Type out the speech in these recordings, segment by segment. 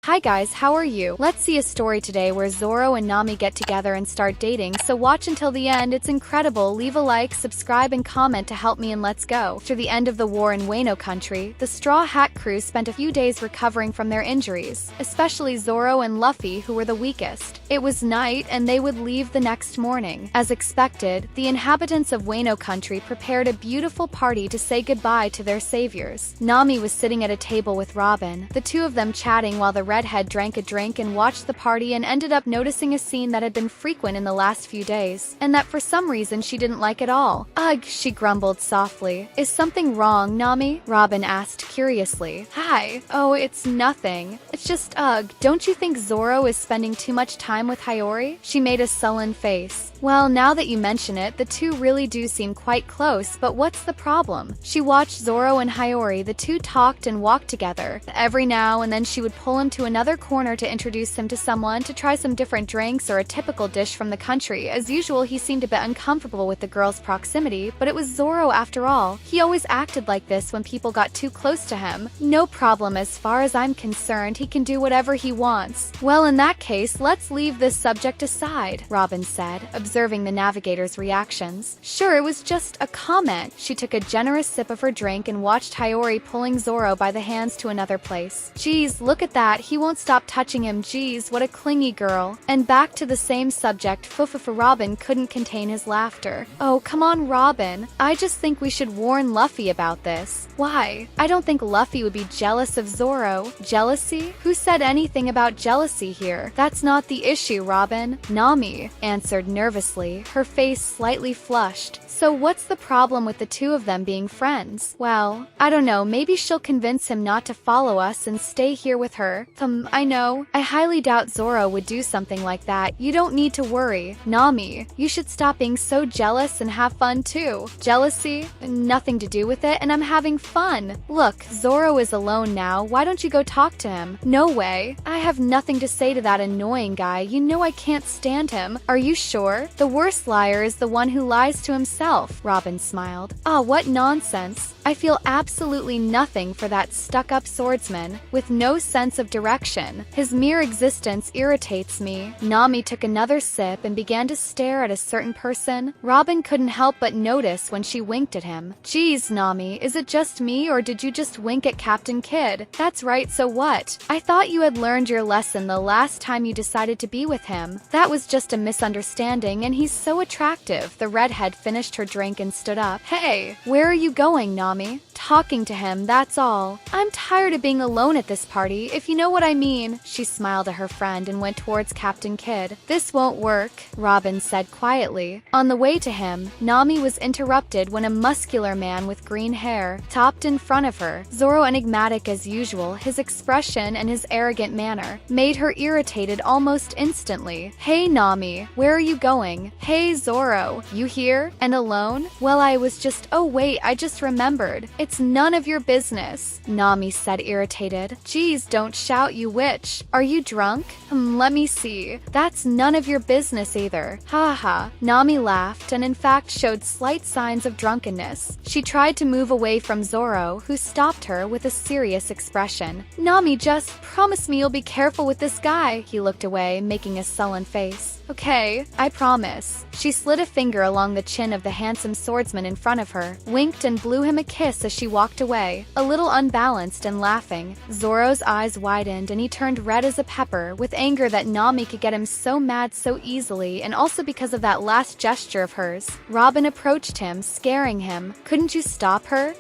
Hi guys, how are you? Let's see a story today where Zoro and Nami get together and start dating, so watch until the end, it's incredible. Leave a like, subscribe and comment to help me and let's go. After the end of the war in Wano country, the Straw Hat crew spent a few days recovering from their injuries, especially Zoro and Luffy who were the weakest. It was night and they would leave the next morning. As expected, the inhabitants of Wano country prepared a beautiful party to say goodbye to their saviors. Nami was sitting at a table with Robin, the two of them chatting while the redhead drank a drink and watched the party and ended up noticing a scene that had been frequent in the last few days, and that for some reason she didn't like at all. Ugh, she grumbled softly. Is something wrong, Nami? Robin asked curiously. Hi. Oh, it's nothing. It's just ugh, don't you think Zoro is spending too much time with Hiyori? She made a sullen face. Well, now that you mention it, the two really do seem quite close, but what's the problem? She watched Zoro and Hiyori, the two talked and walked together. Every now and then she would pull him to another corner to introduce him to someone, to try some different drinks or a typical dish from the country. As usual, he seemed a bit uncomfortable with the girl's proximity, but it was Zoro after all. He always acted like this when people got too close to him. No problem as far as I'm concerned, he can do whatever he wants. Well, in that case, let's leave this subject aside, Robin said, observing the navigator's reactions. Sure, it was just a comment. She took a generous sip of her drink and watched Hiyori pulling Zoro by the hands to another place. Geez, look at that, he won't stop touching him. Geez, what a clingy girl. And back to the same subject, Robin couldn't contain his laughter. Oh, come on, Robin. I just think we should warn Luffy about this. Why? I don't think Luffy would be jealous of Zoro. Jealousy? Who said anything about jealousy here? That's not the issue, Robin. Nami answered nervously, her face slightly flushed. So what's the problem with the two of them being friends? Well, I don't know, maybe she'll convince him not to follow us and stay here with her. I know. I highly doubt Zoro would do something like that. You don't need to worry. Nami, you should stop being so jealous and have fun too. Jealousy? Nothing to do with it, and I'm having fun. Look, Zoro is alone now. Why don't you go talk to him? No way. I have nothing to say to that annoying guy. You know I can't stand him. Are you sure? The worst liar is the one who lies to himself, Robin smiled. Ah, what nonsense. I feel absolutely nothing for that stuck-up swordsman, with no sense of direction. His mere existence irritates me. Nami took another sip and began to stare at a certain person. Robin couldn't help but notice when she winked at him. Geez, Nami, is it just me or did you just wink at Captain Kidd? That's right, so what? I thought you had learned your lesson the last time you decided to be with him. That was just a misunderstanding and he's so attractive. The redhead finished her drink and stood up. Hey, where are you going, Nami? Talking to him, that's all. I'm tired of being alone at this party, if you know what I mean. She smiled at her friend and went towards Captain Kidd. This won't work, Robin said quietly. On the way to him, Nami was interrupted when a muscular man with green hair topped in front of her. Zoro, enigmatic as usual, his expression and his arrogant manner made her irritated almost instantly. Hey Nami, where are you going? Hey Zoro, you here? And alone? Well, I was just— oh wait, I just remembered. It's none of your business, Nami said irritated. Geez, don't shout, you witch. Are you drunk? Let me see. That's none of your business either. Ha ha. Nami laughed and in fact showed slight signs of drunkenness. She tried to move away from Zoro, who stopped her with a serious expression. Nami, just promise me you'll be careful with this guy. He looked away, making a sullen face. Okay, I promise. She slid a finger along the chin of the handsome swordsman in front of her, winked and blew him a kiss as she walked away, a little unbalanced and laughing. Zoro's eyes widened and he turned red as a pepper, with anger that Nami could get him so mad so easily and also because of that last gesture of hers. Robin approached him, scaring him. Couldn't you stop her?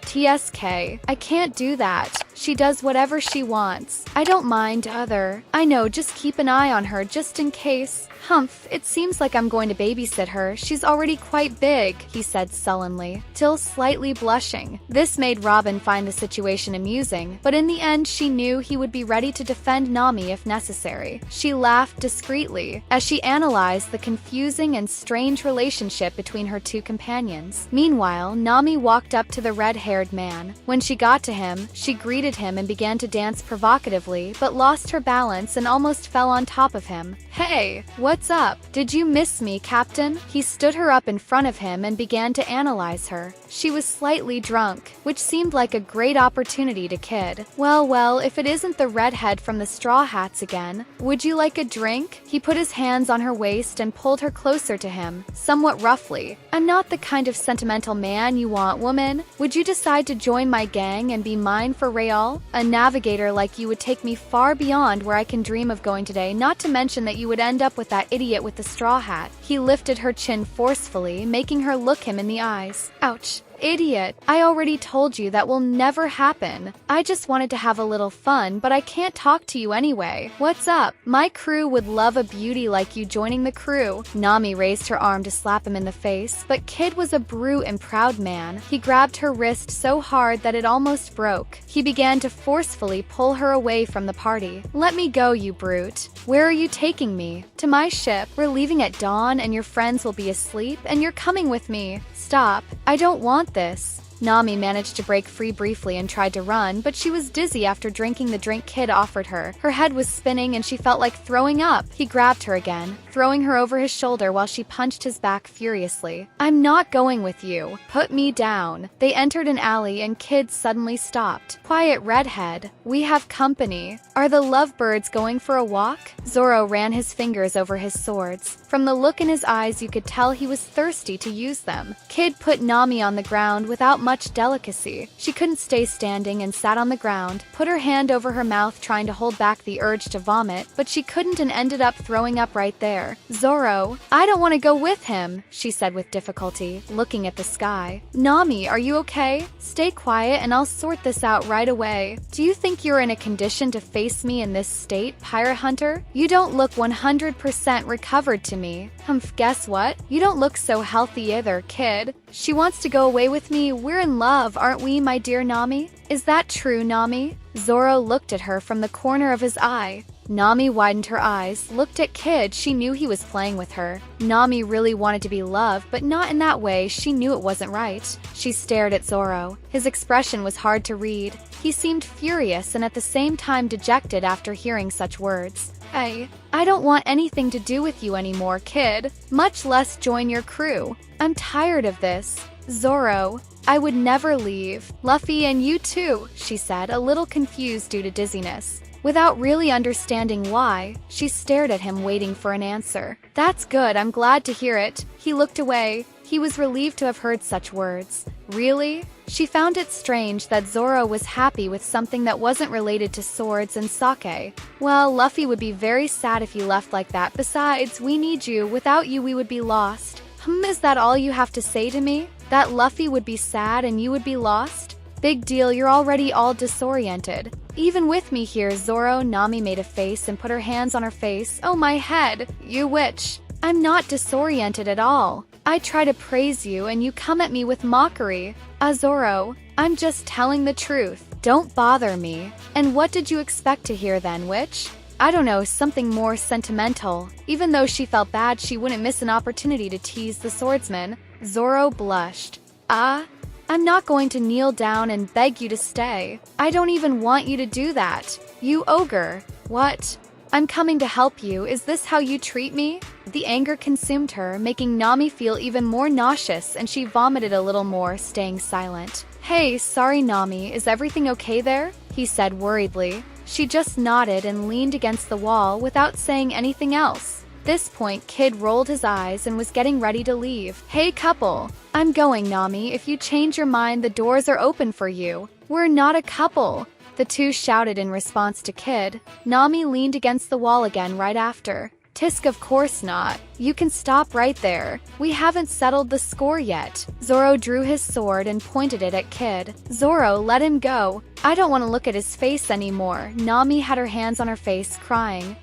TSK. I can't do that. She does whatever she wants. I don't mind other. I know, just keep an eye on her just in case. Humph, it seems like I'm going to babysit her. She's already quite big, he said sullenly, till slightly blushing. This made Robin find the situation amusing, but in the end she knew he would be ready to defend Nami if necessary. She laughed discreetly as she analyzed the confusing and strange relationship between her two companions. Meanwhile, Nami walked up to the red-haired man. When she got to him, she greeted him and began to dance provocatively, but lost her balance and almost fell on top of him. Hey, what What's up? Did you miss me, Captain? He stood her up in front of him and began to analyze her. She was slightly drunk, which seemed like a great opportunity to kid. Well, if it isn't the redhead from the Straw Hats again. Would you like a drink? He put his hands on her waist and pulled her closer to him, somewhat roughly. I'm not the kind of sentimental man you want, woman. Would you decide to join my gang and be mine for real? A navigator like you would take me far beyond where I can dream of going today, not to mention that you would end up with that idiot with the straw hat. He lifted her chin forcefully, making her look him in the eyes. Ouch. Idiot. I already told you that will never happen. I just wanted to have a little fun, but I can't talk to you anyway. What's up? My crew would love a beauty like you joining the crew. Nami raised her arm to slap him in the face, but Kid was a brute and proud man. He grabbed her wrist so hard that it almost broke. He began to forcefully pull her away from the party. Let me go, you brute. Where are you taking me? To my ship. We're leaving at dawn and your friends will be asleep and you're coming with me. Stop. I don't want this. Nami managed to break free briefly and tried to run, but she was dizzy after drinking the drink Kid offered her. Her head was spinning and she felt like throwing up. He grabbed her again, throwing her over his shoulder while she punched his back furiously. I'm not going with you. Put me down. They entered an alley and Kid suddenly stopped. Quiet, redhead. We have company. Are the lovebirds going for a walk? Zoro ran his fingers over his swords. From the look in his eyes, you could tell he was thirsty to use them. Kid put Nami on the ground without much delicacy. She couldn't stay standing and sat on the ground, put her hand over her mouth trying to hold back the urge to vomit, but she couldn't and ended up throwing up right there. Zoro, I don't want to go with him, she said with difficulty, looking at the sky. Nami, are you okay? Stay quiet and I'll sort this out right away. Do you think you're in a condition to face me in this state, pirate hunter? You don't look 100% recovered to me. Guess what? You don't look so healthy either, Kid. She wants to go away with me. We're in love, aren't we, my dear Nami? Is that true, Nami? Zoro looked at her from the corner of his eye. Nami widened her eyes, looked at Kid. She knew he was playing with her. Nami really wanted to be loved, but not in that way. She knew it wasn't right. She stared at Zoro. His expression was hard to read. He seemed furious and at the same time dejected after hearing such words. I don't want anything to do with you anymore, Kid. Much less join your crew. I'm tired of this. Zoro, I would never leave. Luffy and you too, she said, a little confused due to dizziness. Without really understanding why, she stared at him waiting for an answer. That's good, I'm glad to hear it. He looked away. He was relieved to have heard such words. Really? She found it strange that Zoro was happy with something that wasn't related to swords and sake. Well, Luffy would be very sad if you left like that. Besides, we need you. Without you, we would be lost. Is that all you have to say to me? That Luffy would be sad and you would be lost? Big deal, you're already all disoriented. Even with me here, Zoro. Nami made a face and put her hands on her face. Oh, my head. You witch. I'm not disoriented at all. I try to praise you and you come at me with mockery. Zoro, I'm just telling the truth. Don't bother me. And what did you expect to hear then, witch? I don't know, something more sentimental. Even though she felt bad, she wouldn't miss an opportunity to tease the swordsman. Zoro blushed. I'm not going to kneel down and beg you to stay. I don't even want you to do that. You ogre. What? I'm coming to help you. Is this how you treat me? The anger consumed her, making Nami feel even more nauseous, and she vomited a little more, staying silent. Hey, sorry Nami, is everything okay there? He said worriedly. She just nodded and leaned against the wall without saying anything else. This point, Kid rolled his eyes and was getting ready to leave. Hey couple. I'm going, Nami. If you change your mind, the doors are open for you. We're not a couple. The two shouted in response to Kid. Nami leaned against the wall again right after. Tisk, of course not. You can stop right there. We haven't settled the score yet. Zoro drew his sword and pointed it at Kid. Zoro, let him go. I don't want to look at his face anymore. Nami had her hands on her face, crying.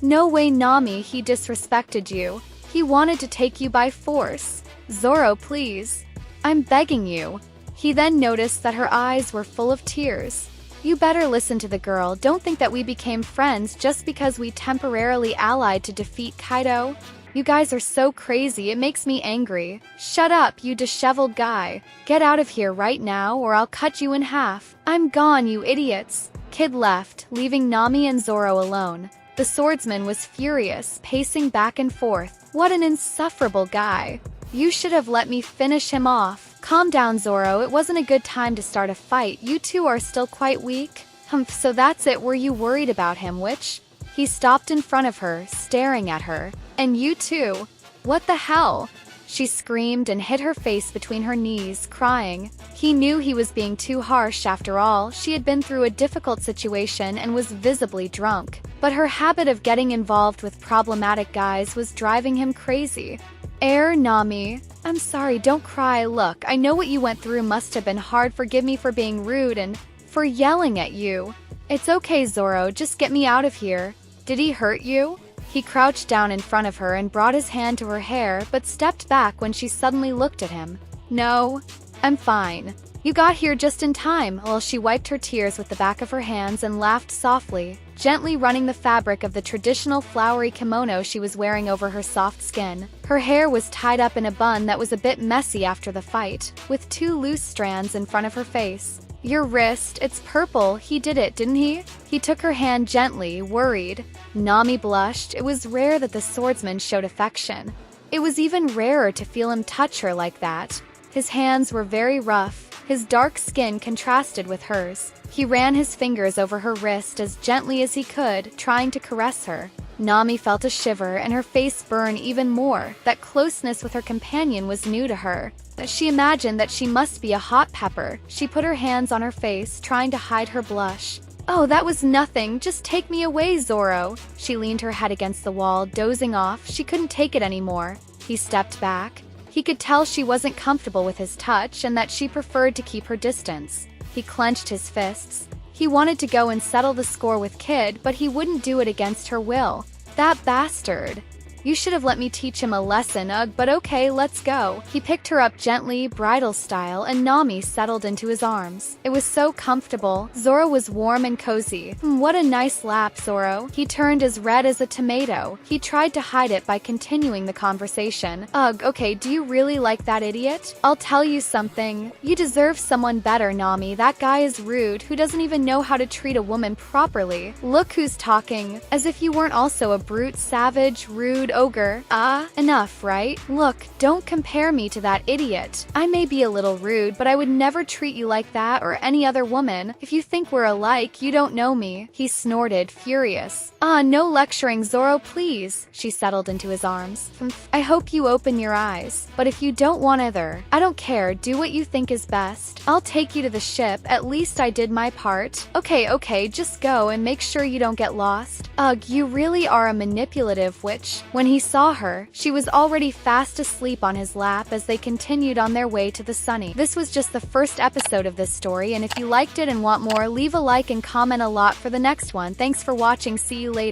No way, Nami, he disrespected you. He wanted to take you by force. Zoro, please. I'm begging you. He then noticed that her eyes were full of tears. You better listen to the girl. Don't think that we became friends just because we temporarily allied to defeat Kaido. You guys are so crazy, it makes me angry. Shut up, you disheveled guy. Get out of here right now or I'll cut you in half. I'm gone, you idiots. Kid left, leaving Nami and Zoro alone. The swordsman was furious, pacing back and forth. What an insufferable guy. You should have let me finish him off. Calm down, Zoro, it wasn't a good time to start a fight. You two are still quite weak. Humph, so that's it, were you worried about him, which? He stopped in front of her, staring at her. And you too. What the hell? She screamed and hid her face between her knees, crying. He knew he was being too harsh after all. She had been through a difficult situation and was visibly drunk. But her habit of getting involved with problematic guys was driving him crazy. Nami. I'm sorry, don't cry. Look, I know what you went through must have been hard. Forgive me for being rude and for yelling at you. It's okay, Zoro, just get me out of here. Did he hurt you? He crouched down in front of her and brought his hand to her hair, but stepped back when she suddenly looked at him. No, I'm fine. You got here just in time. Well, she wiped her tears with the back of her hands and laughed softly, gently running the fabric of the traditional flowery kimono she was wearing over her soft skin. Her hair was tied up in a bun that was a bit messy after the fight, with 2 loose strands in front of her face. Your wrist, it's purple. He did it, didn't he? He took her hand gently, worried. Nami blushed. It was rare that the swordsman showed affection. It was even rarer to feel him touch her like that. His hands were very rough. His dark skin contrasted with hers. He ran his fingers over her wrist as gently as he could, trying to caress her. Nami felt a shiver and her face burn even more. That closeness with her companion was new to her. She imagined that she must be a hot pepper. She put her hands on her face, trying to hide her blush. Oh, that was nothing. Just take me away, Zoro. She leaned her head against the wall, dozing off. She couldn't take it anymore. He stepped back. He could tell she wasn't comfortable with his touch and that she preferred to keep her distance. He clenched his fists. He wanted to go and settle the score with Kid, but he wouldn't do it against her will. That bastard. You should have let me teach him a lesson, ugh, but okay, let's go. He picked her up gently, bridal style, and Nami settled into his arms. It was so comfortable. Zoro was warm and cozy. What a nice lap, Zoro. He turned as red as a tomato. He tried to hide it by continuing the conversation. Ugh, okay, do you really like that idiot? I'll tell you something. You deserve someone better, Nami. That guy is rude, who doesn't even know how to treat a woman properly. Look who's talking. As if you weren't also a brute, savage, rude, ogre. Enough, right? Look, don't compare me to that idiot. I may be a little rude, but I would never treat you like that or any other woman. If you think we're alike, you don't know me. He snorted, furious. No lecturing, Zoro, please. She settled into his arms. I hope you open your eyes. But if you don't want either, I don't care. Do what you think is best. I'll take you to the ship. At least I did my part. Okay, just go and make sure you don't get lost. Ugh, you really are a manipulative witch. When he saw her, she was already fast asleep on his lap as they continued on their way to the sunny. This was just the first episode of this story, and if you liked it and want more, leave a like and comment a lot for the next one. Thanks for watching. See you later.